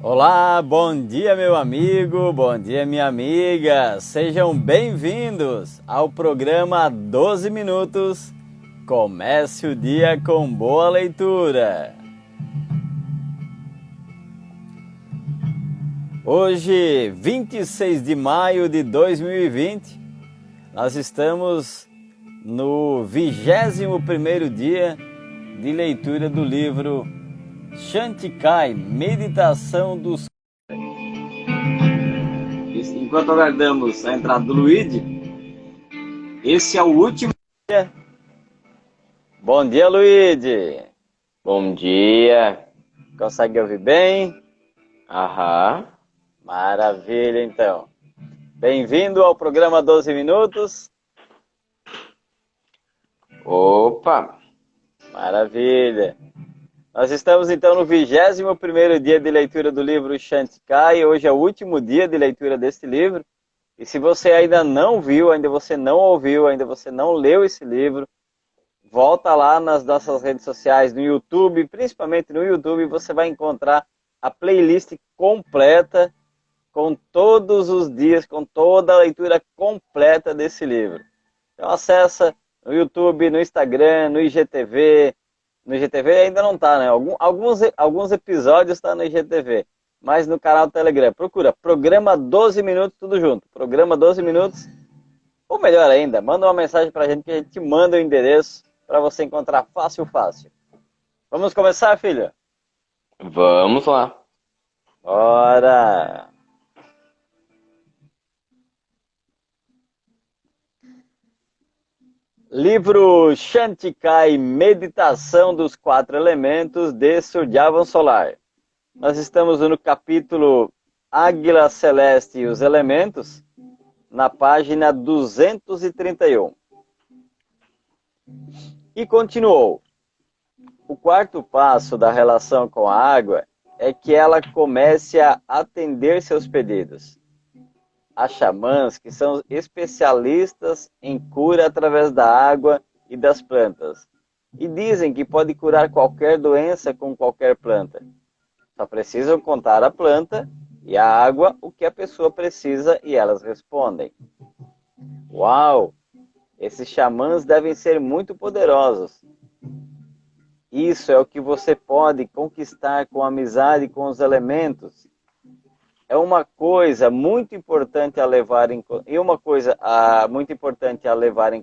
Olá, bom dia meu amigo, bom dia minha amiga, sejam bem-vindos ao programa 12 Minutos, comece o dia com boa leitura. Hoje, 26 de maio de 2020, nós estamos no 21º dia de leitura do livro Chantikai, Meditação dos... Enquanto aguardamos a entrada do Luigi, esse é o último dia. Bom dia, Luigi. Bom dia. Consegue ouvir bem? Aham. Maravilha, então. Bem-vindo ao programa 12 Minutos. Opa. Maravilha. Nós estamos então no 21º dia de leitura do livro Chantikai. Hoje é o último dia de leitura deste livro. E se você ainda não viu, ainda você não ouviu, ainda você não leu esse livro, volta lá nas nossas redes sociais, no YouTube, principalmente no YouTube, você vai encontrar a playlist completa com todos os dias, com toda a leitura completa desse livro. Então acessa no YouTube, no Instagram, no IGTV. No IGTV ainda não está, né? Alguns episódios estão no IGTV, mas no canal do Telegram. Procura Programa 12 Minutos, tudo junto. Programa 12 Minutos, ou melhor ainda, manda uma mensagem para a gente que a gente manda o endereço para você encontrar fácil. Vamos começar, filho? Vamos lá. Bora! Livro Chantikai, Meditação dos 4 Elementos, de Suryavan Solar. Nós estamos no capítulo Águila Celeste e os Elementos, na página 231. E continuou. O quarto passo da relação com a água é que ela comece a atender seus pedidos. Há xamãs que são especialistas em cura através da água e das plantas. E dizem que pode curar qualquer doença com qualquer planta. Só precisam contar a planta e a água o que a pessoa precisa e elas respondem. Uau! Esses xamãs devem ser muito poderosos. Isso é o que você pode conquistar com a amizade com os elementos. É uma coisa muito importante a levar em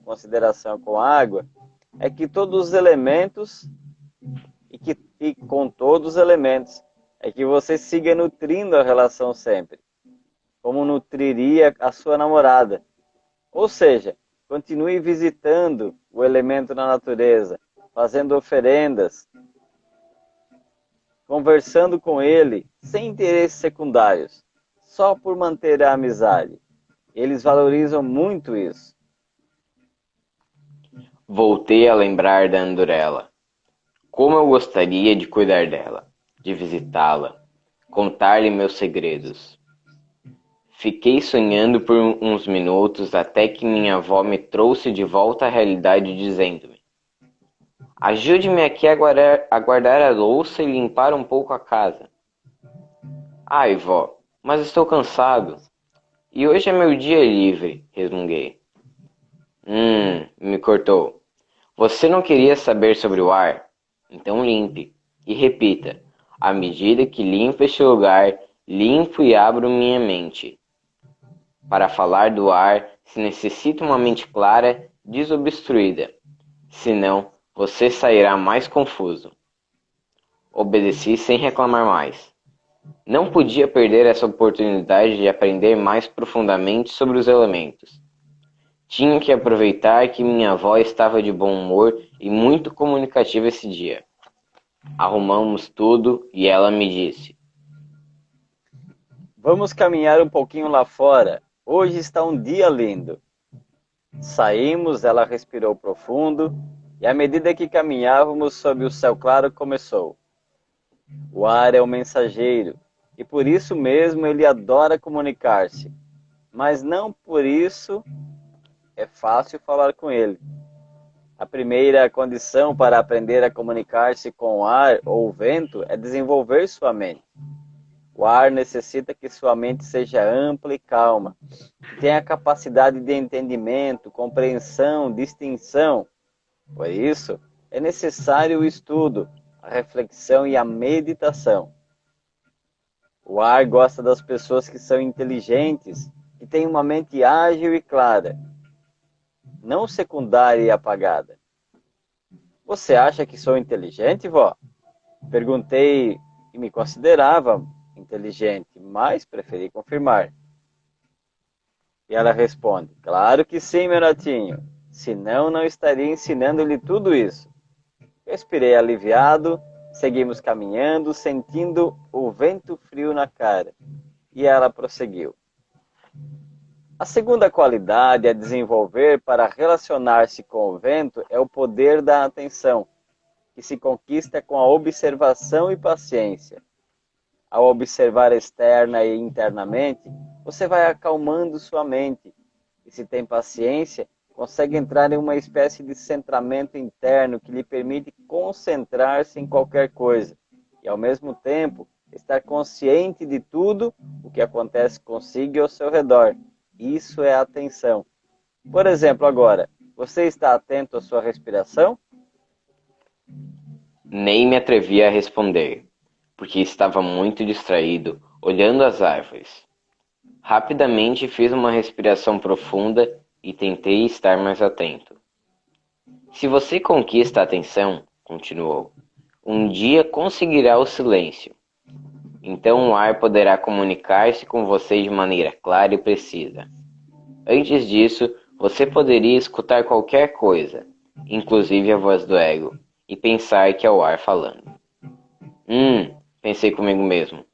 consideração com a água é que todos os elementos e com todos os elementos é que você siga nutrindo a relação sempre, como nutriria a sua namorada. Ou seja, continue visitando o elemento na natureza, fazendo oferendas, conversando com ele, sem interesses secundários, só por manter a amizade. Eles valorizam muito isso. Voltei a lembrar da Andorela. Como eu gostaria de cuidar dela, de visitá-la, contar-lhe meus segredos. Fiquei sonhando por uns minutos até que minha avó me trouxe de volta à realidade dizendo-me: ajude-me aqui a guardar a louça e limpar um pouco a casa. Ai, vó, mas estou cansado. E hoje é meu dia livre, resmunguei. Me cortou. Você não queria saber sobre o ar? Então limpe. E repita: à medida que limpo este lugar, limpo e abro minha mente. Para falar do ar, se necessita uma mente clara, desobstruída. Senão, você sairá mais confuso. Obedeci sem reclamar mais. Não podia perder essa oportunidade de aprender mais profundamente sobre os elementos. Tinha que aproveitar que minha avó estava de bom humor e muito comunicativa esse dia. Arrumamos tudo e ela me disse: Vamos caminhar um pouquinho lá fora. Hoje está um dia lindo. Saímos, ela respirou profundo, e à medida que caminhávamos sob o céu claro, começou. O ar é o mensageiro, e por isso mesmo ele adora comunicar-se. Mas não por isso é fácil falar com ele. A primeira condição para aprender a comunicar-se com o ar ou o vento é desenvolver sua mente. O ar necessita que sua mente seja ampla e calma, que tenha capacidade de entendimento, compreensão, distinção. Por isso, é necessário o estudo, a reflexão e a meditação. O ar gosta das pessoas que são inteligentes, que têm uma mente ágil e clara, não secundária e apagada. Você acha que sou inteligente, vó? Perguntei e me considerava inteligente, mas preferi confirmar. E ela responde: claro que sim, meu netinho. Senão, não estaria ensinando-lhe tudo isso. Respirei aliviado, seguimos caminhando, sentindo o vento frio na cara. E ela prosseguiu: a segunda qualidade a desenvolver para relacionar-se com o vento é o poder da atenção, que se conquista com a observação e paciência. Ao observar externa e internamente, você vai acalmando sua mente. E se tem paciência, consegue entrar em uma espécie de centramento interno que lhe permite concentrar-se em qualquer coisa. E ao mesmo tempo, estar consciente de tudo o que acontece consigo e ao seu redor. Isso é atenção. Por exemplo, agora, você está atento à sua respiração? Nem me atrevi a responder, porque estava muito distraído, olhando as árvores. Rapidamente fiz uma respiração profunda e tentei estar mais atento. Se você conquista a atenção, continuou, um dia conseguirá o silêncio. Então o ar poderá comunicar-se com você de maneira clara e precisa. Antes disso, você poderia escutar qualquer coisa, inclusive a voz do ego, e pensar que é o ar falando. Pensei comigo mesmo.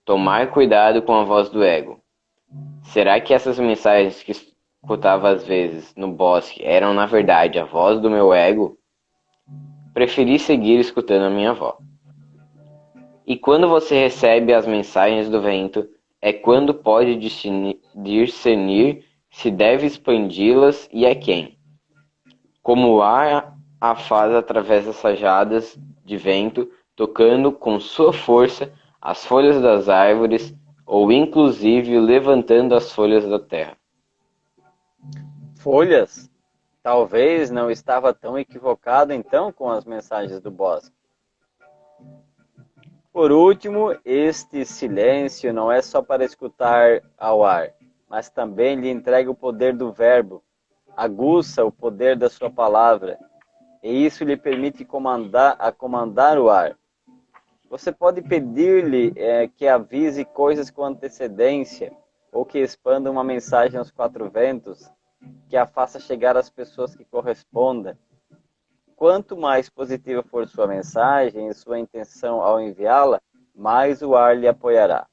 Tomar cuidado com a voz do ego. Será que essas mensagens que escutava às vezes no bosque eram na verdade a voz do meu ego? Preferi seguir escutando a minha avó. E quando você recebe as mensagens do vento, é quando pode discernir se deve expandi-las e a quem. Como o ar a faz através das rajadas de vento, tocando com sua força as folhas das árvores ou inclusive levantando as folhas da terra. Folhas? Talvez não estava tão equivocado então com as mensagens do bosque. Por último, este silêncio não é só para escutar ao ar, mas também lhe entrega o poder do verbo, aguça o poder da sua palavra, e isso lhe permite comandar o ar. Você pode pedir-lhe que avise coisas com antecedência, ou que expanda uma mensagem aos quatro ventos, que a faça chegar às pessoas que corresponda. Quanto mais positiva for sua mensagem e sua intenção ao enviá-la, mais o ar lhe apoiará.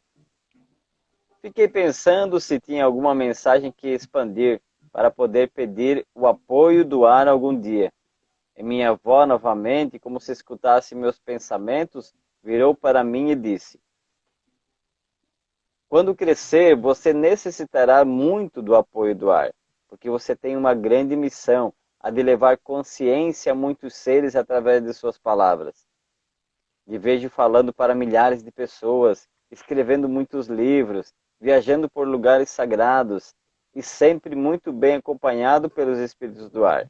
Fiquei pensando se tinha alguma mensagem que expandir para poder pedir o apoio do ar algum dia. E minha avó, novamente, como se escutasse meus pensamentos, virou para mim e disse: quando crescer, você necessitará muito do apoio do ar, porque você tem uma grande missão, a de levar consciência a muitos seres através de suas palavras. Te vejo falando para milhares de pessoas, escrevendo muitos livros, viajando por lugares sagrados e sempre muito bem acompanhado pelos espíritos do ar.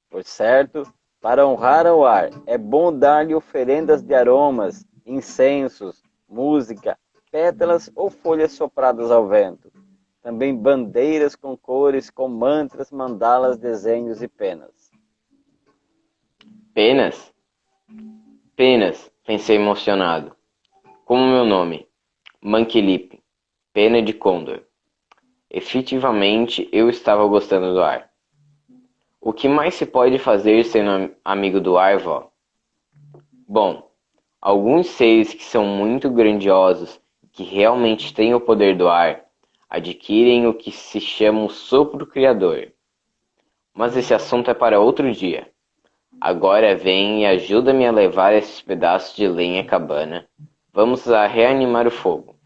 Por certo, para honrar ao ar, é bom dar-lhe oferendas de aromas, incensos, música, pétalas ou folhas sopradas ao vento. Também bandeiras com cores, com mantras, mandalas, desenhos e penas. Penas? Penas, pensei emocionado. Como meu nome, Manquilipe, pena de Condor. Efetivamente, eu estava gostando do ar. O que mais se pode fazer sendo amigo do ar, vó? Bom, alguns seres que são muito grandiosos, que realmente têm o poder do ar, adquirem o que se chama o sopro criador. Mas esse assunto é para outro dia. Agora vem e ajuda-me a levar esses pedaços de lenha à cabana. Vamos a reanimar o fogo.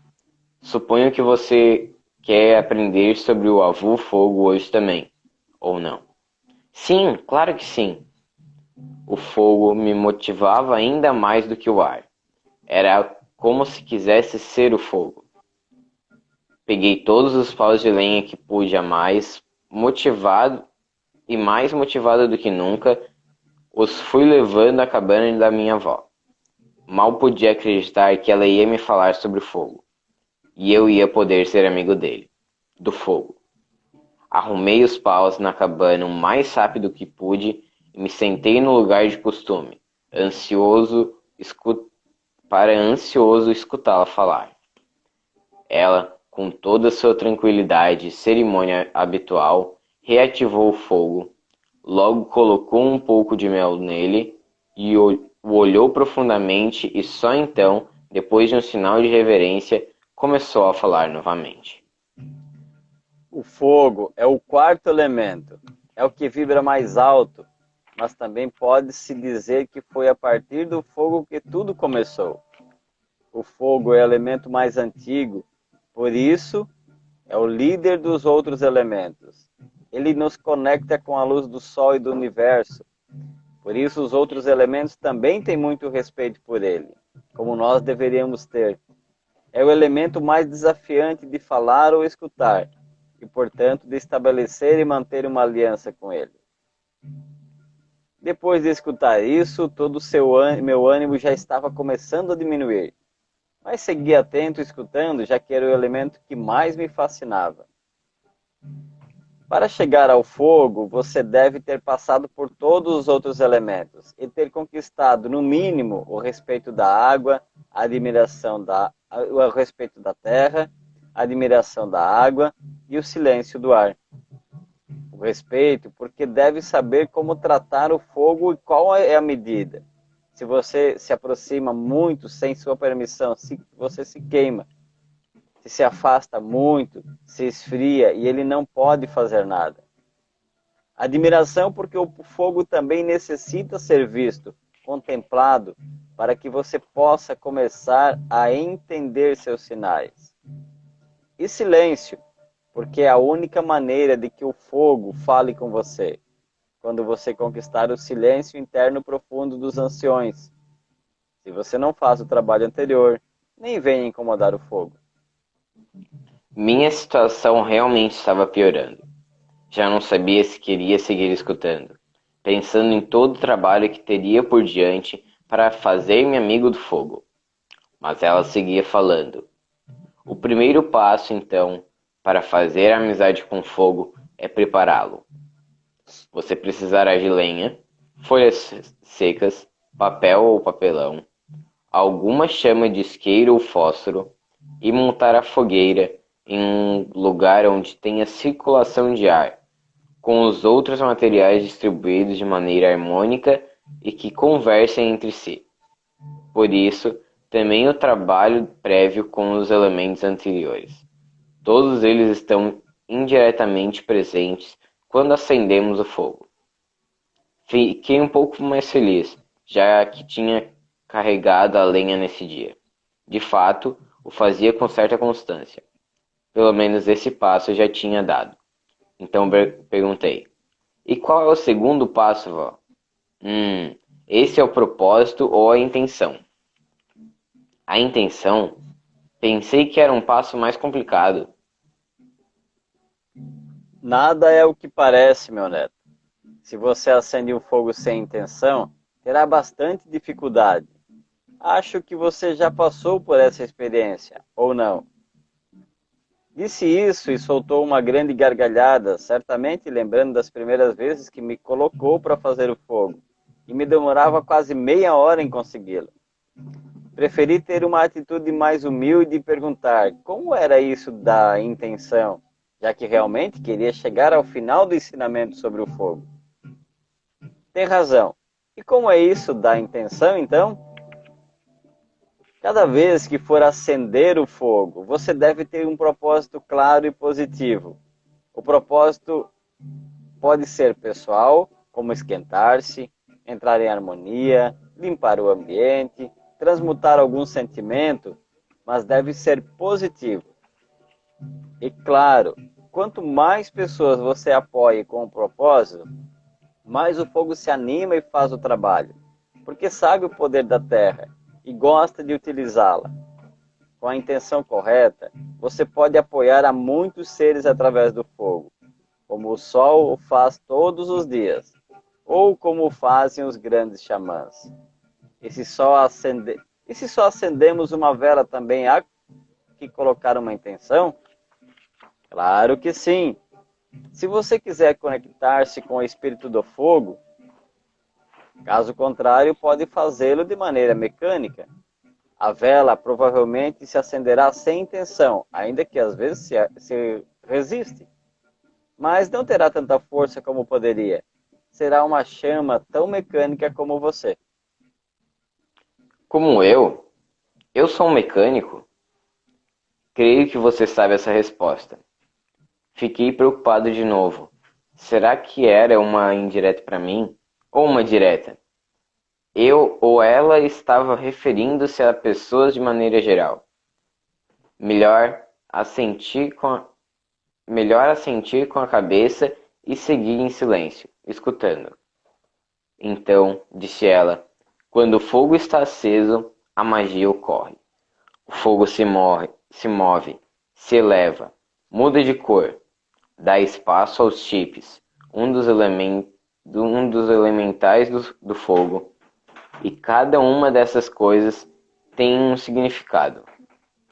Suponho que você quer aprender sobre o avô fogo hoje também, ou não? Sim, claro que sim. O fogo me motivava ainda mais do que o ar. Era como se quisesse ser o fogo. Peguei todos os paus de lenha que pude a mais motivado do que nunca, os fui levando à cabana da minha avó. Mal podia acreditar que ela ia me falar sobre o fogo, e eu ia poder ser amigo do fogo. Arrumei os paus na cabana o mais rápido que pude e me sentei no lugar de costume, ansioso escutá-la falar. Ela, com toda a sua tranquilidade e cerimônia habitual, reativou o fogo, logo colocou um pouco de mel nele e o olhou profundamente e só então, depois de um sinal de reverência, começou a falar novamente. O fogo é o quarto elemento, é o que vibra mais alto, mas também pode-se dizer que foi a partir do fogo que tudo começou. O fogo é o elemento mais antigo, por isso é o líder dos outros elementos. Ele nos conecta com a luz do Sol e do Universo. Por isso os outros elementos também têm muito respeito por ele, como nós deveríamos ter. É o elemento mais desafiante de falar ou escutar, e portanto de estabelecer e manter uma aliança com ele. Depois de escutar isso, todo meu ânimo já estava começando a diminuir. Mas segui atento escutando, já que era o elemento que mais me fascinava. Para chegar ao fogo, você deve ter passado por todos os outros elementos e ter conquistado, no mínimo, o respeito da água, o respeito da terra, a admiração da água e o silêncio do ar. O respeito, porque deve saber como tratar o fogo e qual é a medida. Se você se aproxima muito sem sua permissão, você se queima. Se afasta muito, se esfria e ele não pode fazer nada. Admiração, porque o fogo também necessita ser visto, contemplado, para que você possa começar a entender seus sinais. E silêncio, porque é a única maneira de que o fogo fale com você, quando você conquistar o silêncio interno profundo dos anciões. Se você não faz o trabalho anterior, nem venha incomodar o fogo. Minha situação realmente estava piorando. Já não sabia se queria seguir escutando, pensando em todo o trabalho que teria por diante para fazer-me amigo do fogo. Mas ela seguia falando. O primeiro passo, então, para fazer amizade com o fogo é prepará-lo. Você precisará de lenha, folhas secas, papel ou papelão, alguma chama de isqueiro ou fósforo e montar a fogueira em um lugar onde tenha circulação de ar, com os outros materiais distribuídos de maneira harmônica e que conversem entre si. Por isso, também o trabalho prévio com os elementos anteriores. Todos eles estão indiretamente presentes quando acendemos o fogo. Fiquei um pouco mais feliz, já que tinha carregado a lenha nesse dia. De fato, o fazia com certa constância. Pelo menos esse passo eu já tinha dado. Então perguntei, e qual é o segundo passo, vó? Esse é o propósito ou a intenção. A intenção? Pensei que era um passo mais complicado. Nada é o que parece, meu neto. Se você acende um fogo sem intenção, terá bastante dificuldade. Acho que você já passou por essa experiência, ou não? Disse isso e soltou uma grande gargalhada, certamente lembrando das primeiras vezes que me colocou para fazer o fogo, e me demorava quase meia hora em consegui-lo. Preferi ter uma atitude mais humilde e perguntar como era isso da intenção, já que realmente queria chegar ao final do ensinamento sobre o fogo. Tem razão. E como é isso da intenção, então? Cada vez que for acender o fogo, você deve ter um propósito claro e positivo. O propósito pode ser pessoal, como esquentar-se, entrar em harmonia, limpar o ambiente, transmutar algum sentimento, mas deve ser positivo. E claro, quanto mais pessoas você apoie com o propósito, mais o fogo se anima e faz o trabalho, porque sabe o poder da terra e gosta de utilizá-la. com a intenção correta, você pode apoiar a muitos seres através do fogo, como o sol o faz todos os dias, ou como fazem os grandes xamãs. E se só acendemos uma vela também há que colocar uma intenção? Claro que sim. Se você quiser conectar-se com o espírito do fogo, caso contrário, pode fazê-lo de maneira mecânica. A vela provavelmente se acenderá sem intenção, ainda que às vezes se resiste. Mas não terá tanta força como poderia. Será uma chama tão mecânica como você. Como eu? Eu sou um mecânico? Creio que você sabe essa resposta. Fiquei preocupado de novo. Será que era uma indireta para mim? Ou uma direta? Eu ou ela estava referindo-se a pessoas de maneira geral. Melhor assentir com a cabeça e seguir em silêncio, escutando. Então, disse ela, quando o fogo está aceso, a magia ocorre. O fogo se move, se eleva, muda de cor, dá espaço aos chips, um dos elementais do fogo, e cada uma dessas coisas tem um significado.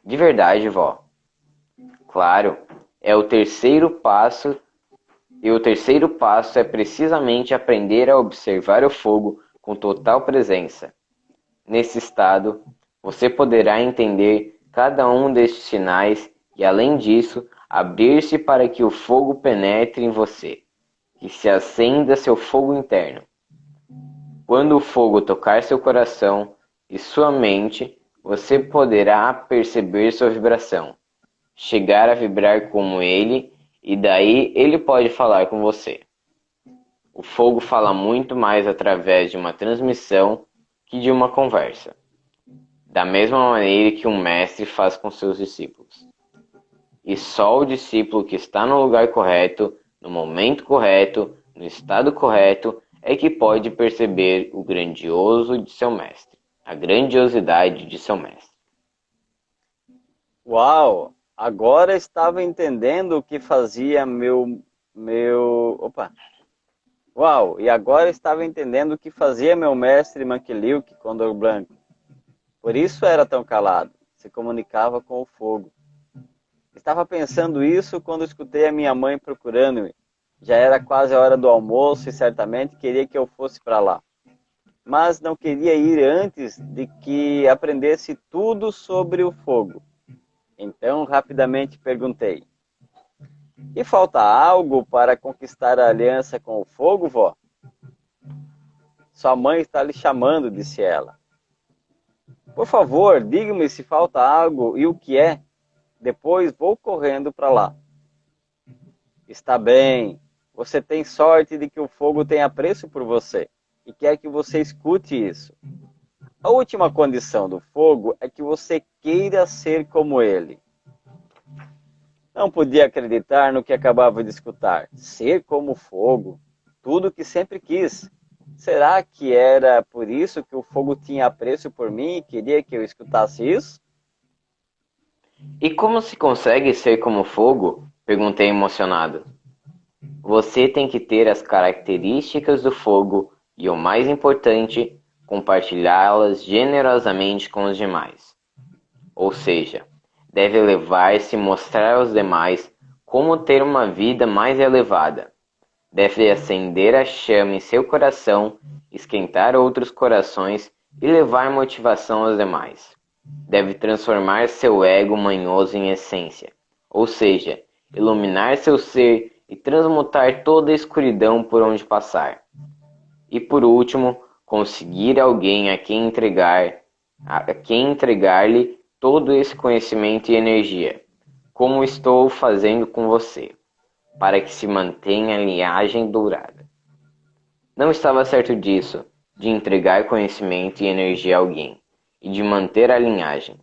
De verdade, vó. Claro, é o terceiro passo, e o terceiro passo é precisamente aprender a observar o fogo com total presença. Nesse estado, você poderá entender cada um destes sinais e, além disso, abrir-se para que o fogo penetre em você, que se acenda seu fogo interno. Quando o fogo tocar seu coração e sua mente, você poderá perceber sua vibração, chegar a vibrar como ele, e daí ele pode falar com você. O fogo fala muito mais através de uma transmissão que de uma conversa, da mesma maneira que um mestre faz com seus discípulos. E só o discípulo que está no lugar correto, no momento correto, no estado correto, é que pode perceber o grandioso de seu mestre, a grandiosidade de seu mestre. Uau! Agora estava entendendo o que fazia Uau! E agora estava entendendo o que fazia meu mestre Manquiliuk, Condor Branco. Por isso era tão calado, se comunicava com o fogo. Estava pensando isso quando escutei a minha mãe procurando-me. Já era quase a hora do almoço e certamente queria que eu fosse para lá. Mas não queria ir antes de que aprendesse tudo sobre o fogo. Então, rapidamente perguntei: e falta algo para conquistar a aliança com o fogo, vó? Sua mãe está lhe chamando, disse ela. Por favor, diga-me se falta algo e o que é. Depois vou correndo para lá. Está bem. Você tem sorte de que o fogo tem apreço por você e quer que você escute isso. A última condição do fogo é que você queira ser como ele. Não podia acreditar no que acabava de escutar. Ser como fogo. Tudo o que sempre quis. Será que era por isso que o fogo tinha apreço por mim e queria que eu escutasse isso? E como se consegue ser como fogo? Perguntei emocionado. Você tem que ter as características do fogo e, o mais importante, compartilhá-las generosamente com os demais. Ou seja, deve elevar-se e mostrar aos demais como ter uma vida mais elevada. Deve acender a chama em seu coração, esquentar outros corações e levar motivação aos demais. Deve transformar seu ego manhoso em essência, ou seja, iluminar seu ser e transmutar toda a escuridão por onde passar. E por último, conseguir alguém a quem entregar-lhe todo esse conhecimento e energia, como estou fazendo com você, para que se mantenha a linhagem dourada. Não estava certo disso, de entregar conhecimento e energia a alguém, e de manter a linhagem.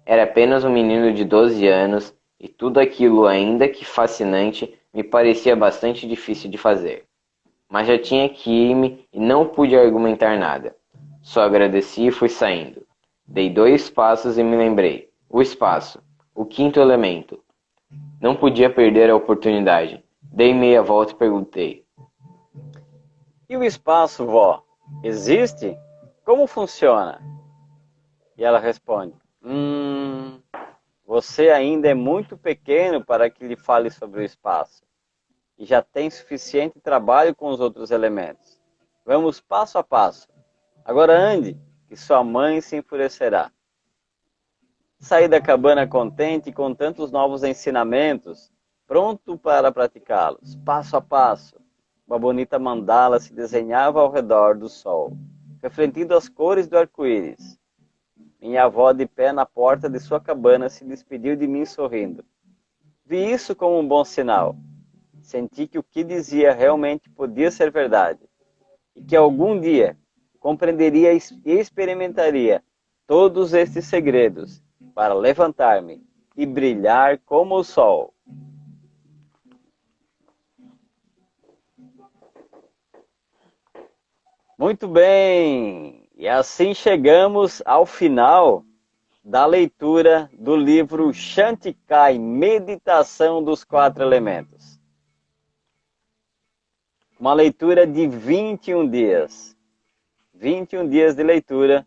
Era apenas um menino de 12 anos, e tudo aquilo, ainda que fascinante, me parecia bastante difícil de fazer. Mas já tinha que ir-me e não pude argumentar nada. Só agradeci e fui saindo. Dei 2 passos e me lembrei. O espaço, o quinto elemento. Não podia perder a oportunidade. Dei meia volta e perguntei. E o espaço, vó? Existe? Como funciona? E ela responde, você ainda é muito pequeno para que lhe fale sobre o espaço. E já tem suficiente trabalho com os outros elementos. Vamos passo a passo. Agora ande, que sua mãe se enfurecerá. Saí da cabana contente com tantos novos ensinamentos, pronto para praticá-los, passo a passo. Uma bonita mandala se desenhava ao redor do sol, refletindo as cores do arco-íris. Minha avó, de pé na porta de sua cabana, se despediu de mim sorrindo. Vi isso como um bom sinal. Senti que o que dizia realmente podia ser verdade, e que algum dia compreenderia e experimentaria todos estes segredos para levantar-me e brilhar como o sol. Muito bem, e assim chegamos ao final da leitura do livro Chanticai, Meditação dos Quatro Elementos. Uma leitura de 21 dias. 21 dias de leitura.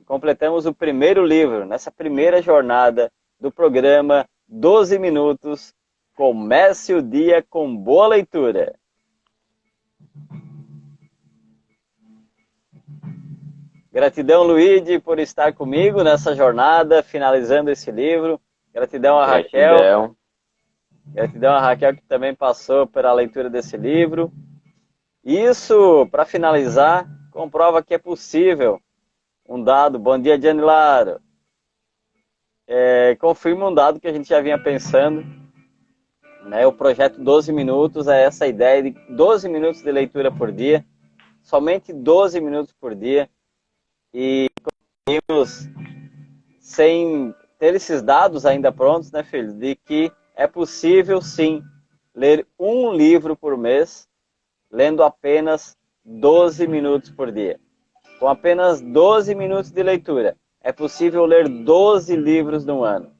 Completamos o primeiro livro, nessa primeira jornada do programa 12 Minutos. Comece o dia com boa leitura. Gratidão, Luíde, por estar comigo nessa jornada, finalizando esse livro. Gratidão a Raquel. Gratidão a Raquel, que também passou pela leitura desse livro. Isso, para finalizar, comprova que é possível. Um dado, bom dia, Gianni Laro. Confirma um dado que a gente já vinha pensando. Né? O projeto 12 Minutos é essa ideia de 12 minutos de leitura por dia. Somente 12 minutos por dia. E conseguimos, sem ter esses dados ainda prontos, né, filho? De que é possível, sim, ler um livro por mês, lendo apenas 12 minutos por dia. Com apenas 12 minutos de leitura, é possível ler 12 livros no ano.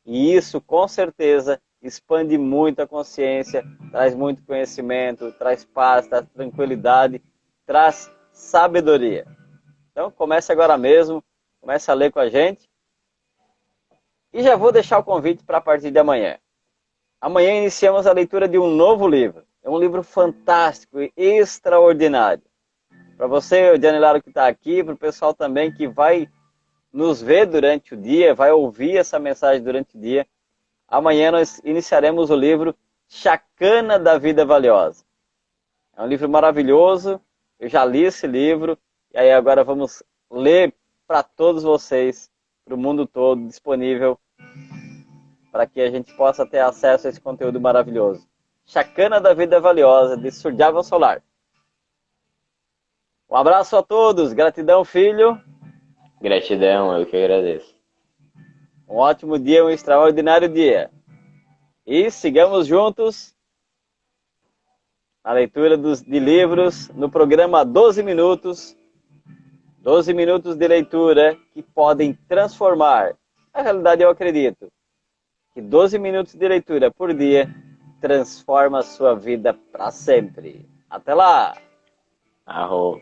E isso, com certeza, expande muito a consciência, traz muito conhecimento, traz paz, traz tranquilidade, traz sabedoria. Então, comece agora mesmo, comece a ler com a gente. E já vou deixar o convite para a partir de amanhã. Amanhã iniciamos a leitura de um novo livro. É um livro fantástico e extraordinário. Para você, o Gianni Laro, que está aqui, para o pessoal também que vai nos ver durante o dia, vai ouvir essa mensagem durante o dia. Amanhã nós iniciaremos o livro Chacana da Vida Valiosa. É um livro maravilhoso, eu já li esse livro, e aí agora vamos ler para todos vocês, para o mundo todo, disponível, para que a gente possa ter acesso a esse conteúdo maravilhoso. Chacana da Vida Valiosa, de Surjava Solar. Um abraço a todos, gratidão, filho. Gratidão, eu que agradeço. Um ótimo dia, um extraordinário dia. E sigamos juntos na leitura de livros no programa 12 Minutos. 12 minutos de leitura que podem transformar. Na realidade, eu acredito que 12 minutos de leitura por dia transforma a sua vida para sempre. Até lá! Arro.